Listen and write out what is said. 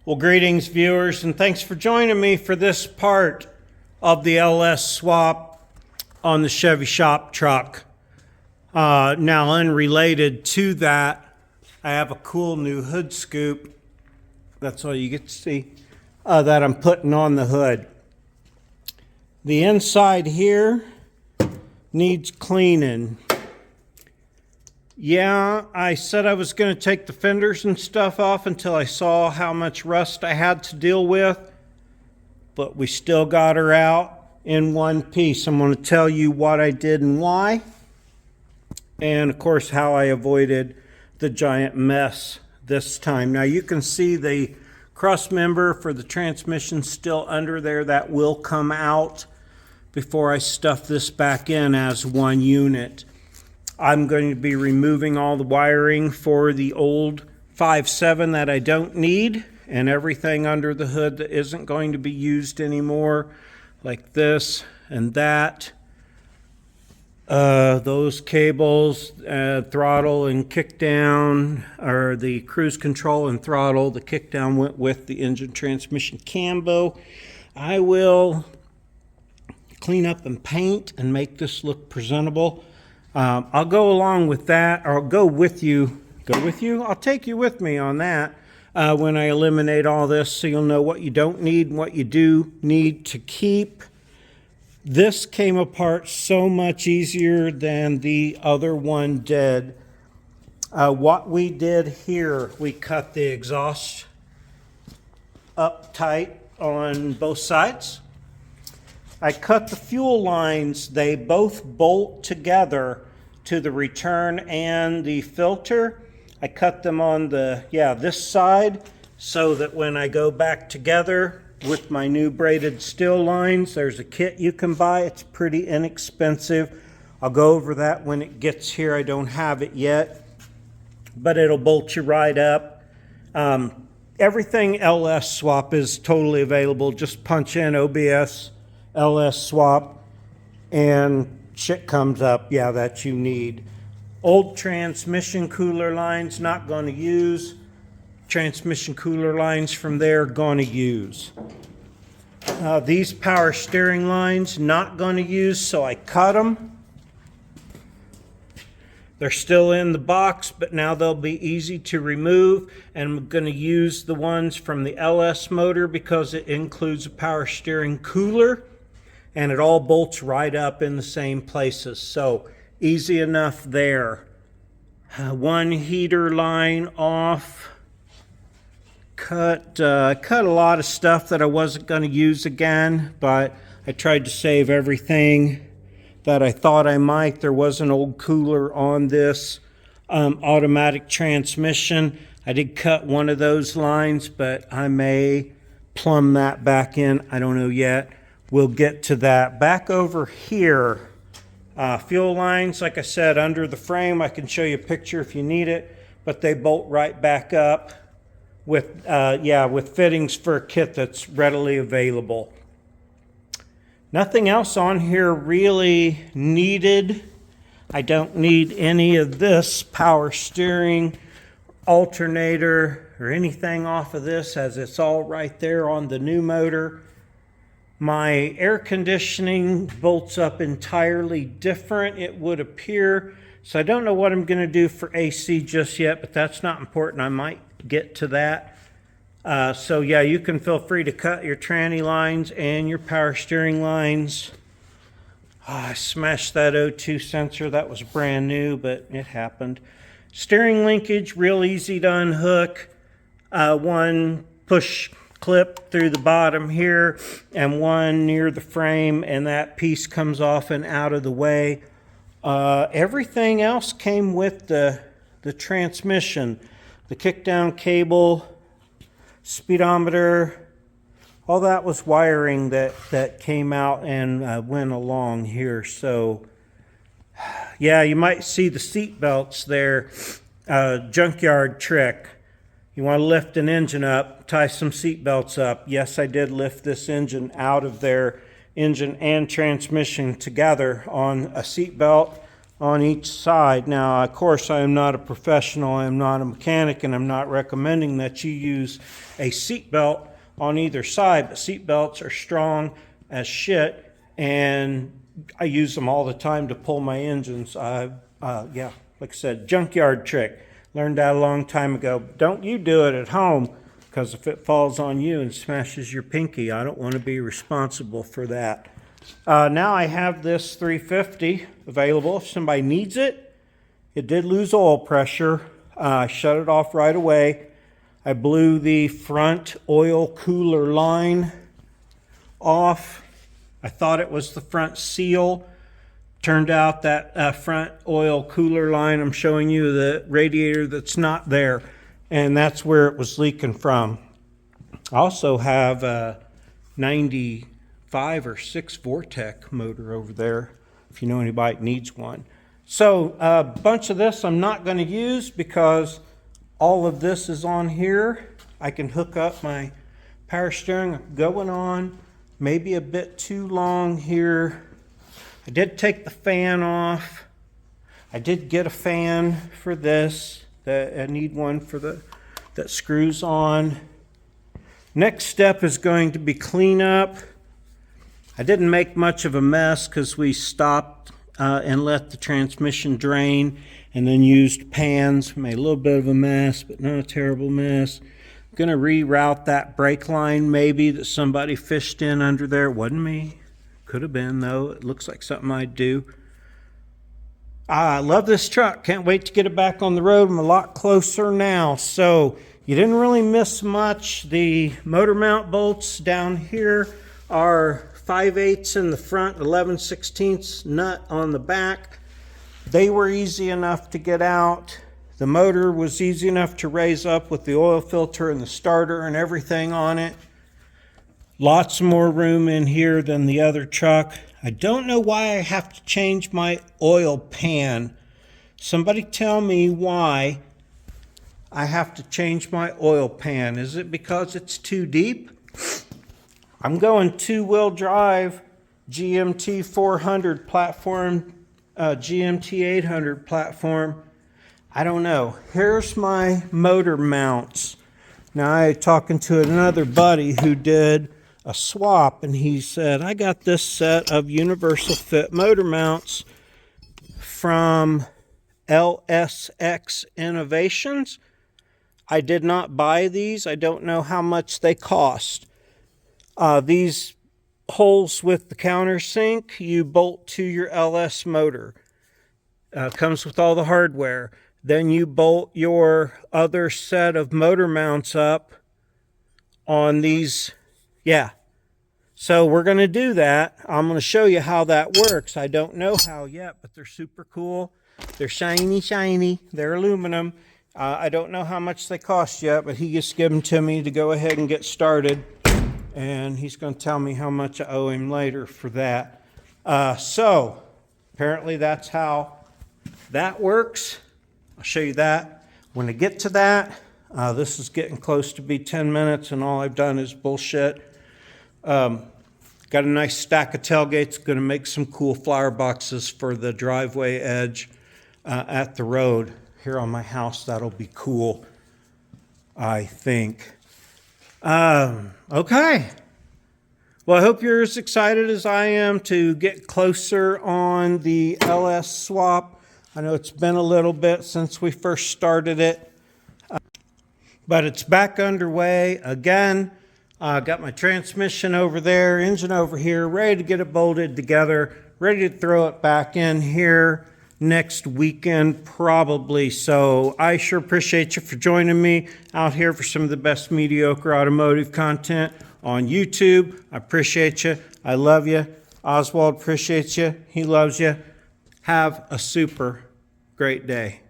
Well, greetings viewers, and thanks for joining me for this part of the LS swap on the Chevy shop truck. Now, unrelated to that, I have a cool new hood scoop. That's all you get to see, that I'm putting on the hood. The inside here needs cleaning. Yeah, I said I was going to take the fenders and stuff off until I saw how much rust I had to deal with, but we still got her out in one piece. I'm going to tell you what I did and why, and of course how I avoided the giant mess this time. Now you can see the cross member for the transmission still under there. That will come out before I stuff this back in as one unit. I'm going to be removing all the wiring for the old 5.7 that I don't need, and everything under the hood that isn't going to be used anymore, like this and that. Those cables, throttle and kick down, or the cruise control and throttle. The kick down went with the engine transmission cambo. I will clean up and paint and make this look presentable. I'll go along with that, or I'll go with you. I'll take you with me on that when I eliminate all this, so you'll know what you don't need and what you do need to keep. This came apart so much easier than the other one did. What we did here, we cut the exhaust up tight on both sides. I cut the fuel lines. They both bolt together to the return and the filter. I cut them on the, this side, so that when I go back together with my new braided steel lines, there's a kit you can buy. It's pretty inexpensive. I'll go over that when it gets here. I don't have it yet, but it'll bolt you right up. Everything LS swap is totally available. Just punch in OBS LS swap and shit comes up, that you need. Old transmission cooler lines, not going to use. Transmission cooler lines from there, going to use. These power steering lines, not going to use, so I cut them. They're still in the box, but now they'll be easy to remove, and I'm going to use the ones from the LS motor because it includes a power steering cooler, and it all bolts right up in the same places, so easy enough there. One heater line off. Cut a lot of stuff that I wasn't going to use again, but I tried to save everything that I thought I might. There was an old cooler on this automatic transmission. I did cut one of those lines, but I may plumb that back in. I don't know yet. We'll get to that. Back over here, fuel lines, like I said, under the frame. I can show you a picture if you need it, but they bolt right back up with fittings for a kit that's readily available. Nothing else on here really needed. I don't need any of this power steering, alternator, or anything off of this, as it's all right there on the new motor. My air conditioning bolts up entirely different, it would appear. So I don't know what I'm going to do for AC just yet, but that's not important. I might get to that. So you can feel free to cut your tranny lines and your power steering lines. I smashed that O2 sensor. That was brand new, but it happened. Steering linkage, real easy to unhook. One push clip through the bottom here and one near the frame, and that piece comes off and out of the way. Everything else came with the transmission. The kick down cable, speedometer, all that was wiring that came out and went along here. So you might see the seat belts there. Junkyard trick. You want to lift an engine up, tie some seat belts up. Yes, I did lift this engine out of there, engine and transmission together on a seat belt on each side. Now, of course, I am not a professional, I am not a mechanic, and I'm not recommending that you use a seat belt on either side, but seat belts are strong as shit, and I use them all the time to pull my engines. Yeah, like I said, junkyard trick. Learned that a long time ago. Don't you do it at home, because if it falls on you and smashes your pinky, I don't want to be responsible for that. Now I have this 350 available if somebody needs it. It did lose oil pressure. I shut it off right away. I blew the front oil cooler line off. I thought it was the front seal. Turned out that front oil cooler line, I'm showing you the radiator that's not there, and that's where it was leaking from. I also have a 95 or 6 Vortec motor over there, if you know anybody that needs one. So a bunch of this I'm not going to use because all of this is on here. I can hook up my power steering going on, maybe a bit too long here. I did take the fan off. I did get a fan for this. I need one for that screws on. Next step is going to be clean up. I didn't make much of a mess because we stopped and let the transmission drain and then used pans. Made a little bit of a mess, but not a terrible mess. I'm going to reroute that brake line maybe that somebody fished in under there. It wasn't me. Could have been, though. It looks like something I'd do. I love this truck. Can't wait to get it back on the road. I'm a lot closer now. So you didn't really miss much. The motor mount bolts down here are 5/8 in the front, 11/16 nut on the back. They were easy enough to get out. The motor was easy enough to raise up with the oil filter and the starter and everything on it. Lots more room in here than the other truck. I don't know why I have to change my oil pan. Somebody tell me why I have to change my oil pan. Is it because it's too deep? I'm going two-wheel drive GMT 400 platform, GMT 800 platform. I don't know. Here's my motor mounts. Now I was talking to another buddy who did a swap, and he said, I got this set of universal fit motor mounts from LSX Innovations. I did not buy these. I don't know how much they cost. These holes with the countersink, you bolt to your LS motor. Comes with all the hardware. Then you bolt your other set of motor mounts up on these. Yeah, so we're going to do that. I'm going to show you how that works. I don't know how yet, but they're super cool. They're shiny, shiny. They're aluminum. I don't know how much they cost yet, but he just gave them to me to go ahead and get started. And he's going to tell me how much I owe him later for that. So apparently that's how that works. I'll show you that. When I get to that, this is getting close to be 10 minutes, and all I've done is bullshit. Got a nice stack of tailgates. Going to make some cool flower boxes for the driveway edge at the road here on my house. That'll be cool, I think. Okay. Well, I hope you're as excited as I am to get closer on the LS swap. I know it's been a little bit since we first started it, but it's back underway again. Got my transmission over there, engine over here, ready to get it bolted together, ready to throw it back in here next weekend probably. So I sure appreciate you for joining me out here for some of the best mediocre automotive content on YouTube. I appreciate you. I love you. Oswald appreciates you. He loves you. Have a super great day.